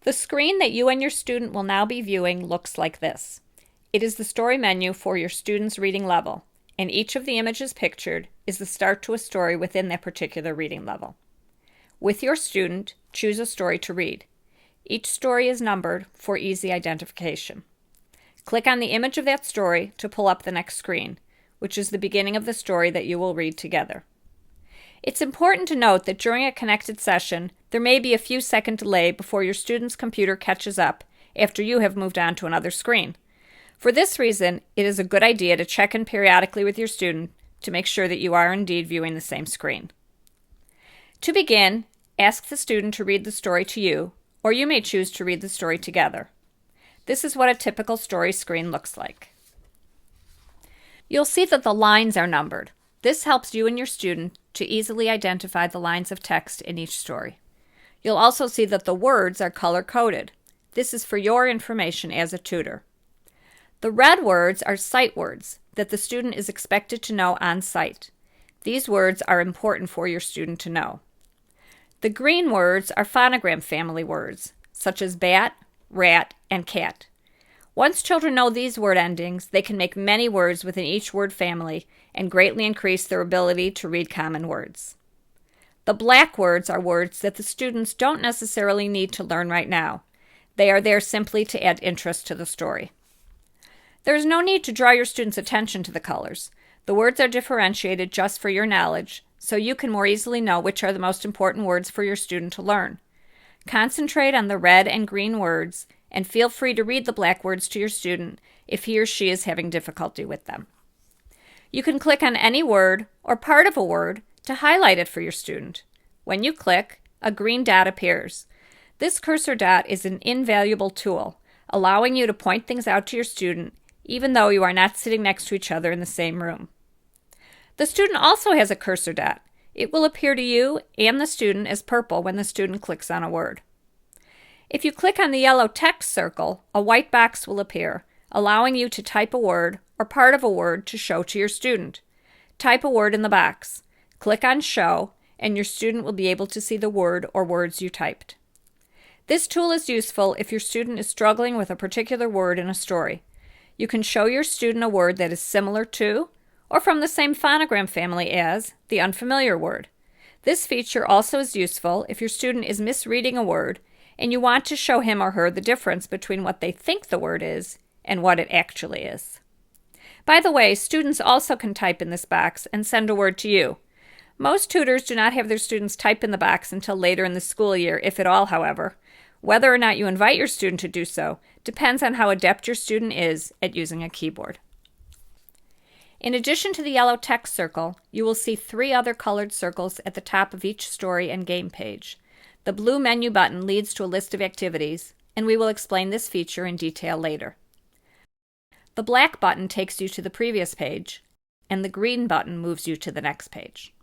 The screen that you and your student will now be viewing looks like this. It is the story menu for your student's reading level, and each of the images pictured is the start to a story within that particular reading level. With your student, choose a story to read. Each story is numbered for easy identification. Click on the image of that story to pull up the next screen, which is the beginning of the story that you will read together. It's important to note that during a connected session, there may be a few second delay before your student's computer catches up after you have moved on to another screen. For this reason, it is a good idea to check in periodically with your student to make sure that you are indeed viewing the same screen. To begin, ask the student to read the story to you, or you may choose to read the story together. This is what a typical story screen looks like. You'll see that the lines are numbered. This helps you and your student to easily identify the lines of text in each story. You'll also see that the words are color-coded. This is for your information as a tutor. The red words are sight words that the student is expected to know on sight. These words are important for your student to know. The green words are phonogram family words, such as bat, rat, and cat. Once children know these word endings, they can make many words within each word family and greatly increase their ability to read common words. The black words are words that the students don't necessarily need to learn right now. They are there simply to add interest to the story. There is no need to draw your students' attention to the colors. The words are differentiated just for your knowledge, so you can more easily know which are the most important words for your student to learn. Concentrate on the red and green words, and feel free to read the black words to your student if he or she is having difficulty with them. You can click on any word or part of a word to highlight it for your student. When you click, a green dot appears. This cursor dot is an invaluable tool, allowing you to point things out to your student even though you are not sitting next to each other in the same room. The student also has a cursor dot. It will appear to you and the student as purple when the student clicks on a word. If you click on the yellow text circle, a white box will appear, allowing you to type a word or part of a word to show to your student. Type a word in the box. Click on Show, and your student will be able to see the word or words you typed. This tool is useful if your student is struggling with a particular word in a story. You can show your student a word that is similar to, or from the same phonogram family as, the unfamiliar word. This feature also is useful if your student is misreading a word and you want to show him or her the difference between what they think the word is and what it actually is. By the way, students also can type in this box and send a word to you. Most tutors do not have their students type in the box until later in the school year, if at all, however. Whether or not you invite your student to do so depends on how adept your student is at using a keyboard. In addition to the yellow text circle, you will see 3 other colored circles at the top of each story and game page. The blue menu button leads to a list of activities, and we will explain this feature in detail later. The black button takes you to the previous page, and the green button moves you to the next page.